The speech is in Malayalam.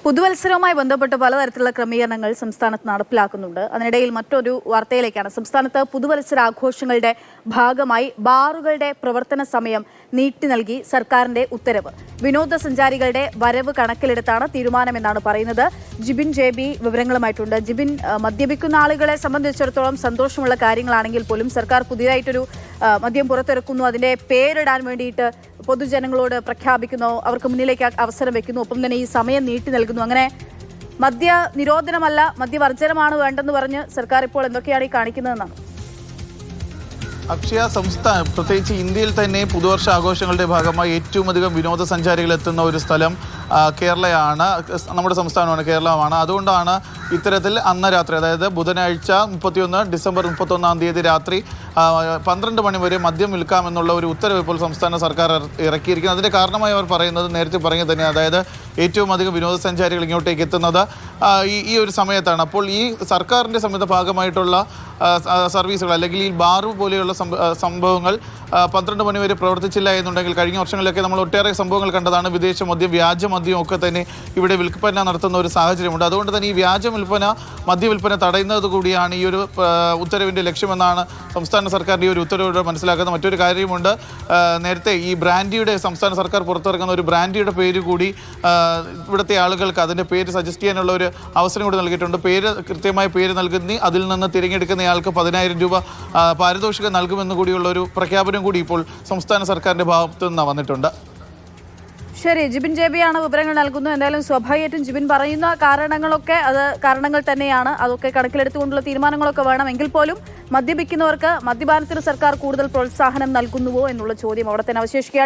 പുതുവത്സരവുമായി ബന്ധപ്പെട്ട് പലതരത്തിലുള്ള ക്രമീകരണങ്ങൾ സംസ്ഥാനത്ത് നടപ്പിലാക്കുന്നുണ്ട്. അതിനിടയിൽ മറ്റൊരു വാർത്തയിലേക്കാണ്. സംസ്ഥാനത്ത് പുതുവത്സരാഘോഷങ്ങളുടെ ഭാഗമായി ബാറുകളുടെ പ്രവർത്തന സമയം നീട്ടി നൽകി സർക്കാരിന്റെ ഉത്തരവ്. വിനോദസഞ്ചാരികളുടെ വരവ് കണക്കിലെടുത്താണ് തീരുമാനമെന്നാണ് പറയുന്നത്. ജിബിൻ JB വിവരങ്ങളുമായിട്ടുണ്ട്. ജിബിൻ, മദ്യപിക്കുന്ന ആളുകളെ സംബന്ധിച്ചിടത്തോളം സന്തോഷമുള്ള കാര്യങ്ങളാണെങ്കിൽ പോലും സർക്കാർ പുതിയതായിട്ടൊരു മദ്യം പുറത്തിറക്കുന്നു, അതിന്റെ പേരിടാൻ വേണ്ടിയിട്ട് പൊതുജനങ്ങളോട് പ്രഖ്യാപിക്കുന്നു, അവർക്ക് മുന്നിലേക്ക് അവസരം വെക്കുന്നു, ഒപ്പം തന്നെ ഈ സമയം നീട്ടി നൽകുന്നു. അങ്ങനെ മദ്യ നിരോധനമല്ല, മദ്യവർജനമാണ് വേണ്ടെന്ന് പറഞ്ഞ് സർക്കാർ ഇപ്പോൾ എന്തൊക്കെയാണ് ഈ കാണിക്കുന്നതെന്നാണ്? അക്ഷയ, സംസ്ഥാനം പ്രത്യേകിച്ച് ഇന്ത്യയിൽ തന്നെ പുതുവർഷ ആഘോഷങ്ങളുടെ ഭാഗമായി ഏറ്റവും അധികം വിനോദസഞ്ചാരികൾ എത്തുന്ന ഒരു സ്ഥലം കേരളയാണ്, നമ്മുടെ സംസ്ഥാനമാണ്, കേരളമാണ്. അതുകൊണ്ടാണ് ഇത്തരത്തിൽ അന്ന് രാത്രി, അതായത് ബുധനാഴ്ച ഡിസംബർ 31 രാത്രി 12 മണി വരെ മദ്യം വിൽക്കാമെന്നുള്ള ഒരു ഉത്തരവ് ഇപ്പോൾ സംസ്ഥാന സർക്കാർ ഇറക്കിയിരിക്കുന്നത്. അതിൻ്റെ കാരണമായി അവർ പറയുന്നത് നേരത്തെ പറഞ്ഞത് തന്നെ, അതായത് ഏറ്റവും അധികം വിനോദസഞ്ചാരികൾ ഇങ്ങോട്ടേക്ക് എത്തുന്നത് ഈ ഒരു സമയത്താണ്. അപ്പോൾ ഈ സർക്കാരിൻ്റെ ഭാഗമായിട്ടുള്ള സർവീസുകൾ അല്ലെങ്കിൽ ഈ ബാറ് പോലെയുള്ള സംഭവങ്ങൾ 12 മണി വരെ പ്രവർത്തിച്ചില്ല എന്നുണ്ടെങ്കിൽ കഴിഞ്ഞ വർഷങ്ങളിലൊക്കെ നമ്മൾ ഒട്ടേറെ സംഭവങ്ങൾ കണ്ടതാണ്. വിദേശ മദ്യം, വ്യാജ മദ്യം ഒക്കെ തന്നെ ഇവിടെ വിൽപ്പന നടത്തുന്ന ഒരു സാഹചര്യമുണ്ട്. അതുകൊണ്ട് തന്നെ ഈ വ്യാജ മദ്യവിൽപ്പന തടയുന്നത് കൂടിയാണ് ഈ ഒരു ഉത്തരവിൻ്റെ ലക്ഷ്യമെന്നാണ് സംസ്ഥാന സർക്കാരിൻ്റെ ഈ ഒരു ഉത്തരവിലൂടെ മനസ്സിലാക്കുന്നത്. മറ്റൊരു കാര്യമുണ്ട്, നേരത്തെ ഈ ബ്രാൻഡിയുടെ സംസ്ഥാന സർക്കാർ പുറത്തിറക്കുന്ന ഒരു ബ്രാൻഡിയുടെ പേര് കൂടി ഇവിടുത്തെ ആളുകൾക്ക് അതിൻ്റെ പേര് സജസ്റ്റ് ചെയ്യാനുള്ള ഒരു അവസരം കൂടി നൽകിയിട്ടുണ്ട്. കൃത്യമായ പേര് നൽകുന്ന അതിൽ നിന്ന് തിരഞ്ഞെടുക്കുന്നയാൾക്ക് 10,000 രൂപ പാരിതോഷികം നൽകുമെന്ന് കൂടിയുള്ള ഒരു പ്രഖ്യാപനം കൂടി ഇപ്പോൾ സംസ്ഥാന സർക്കാരിൻ്റെ ഭാഗത്തു നിന്ന് വന്നിട്ടുണ്ട്. ശരി, ജിബിൻ JB ആണ് വിവരങ്ങൾ നൽകുന്നു. എന്തായാലും സ്വാഭാവികമായിട്ടും ജിബിൻ പറയുന്ന കാരണങ്ങളൊക്കെ അത് കാരണങ്ങൾ തന്നെയാണ്. അതൊക്കെ കണക്കിലെടുത്തുകൊണ്ടുള്ള തീരുമാനങ്ങളൊക്കെ വേണം. എങ്കിൽ പോലും മദ്യപിക്കുന്നവർക്ക് മദ്യപാനത്തിന് സർക്കാർ കൂടുതൽ പ്രോത്സാഹനം നൽകുന്നുവോ എന്നുള്ള ചോദ്യം അവിടെ തന്നെ അവശേഷിക്കുകയാണ്.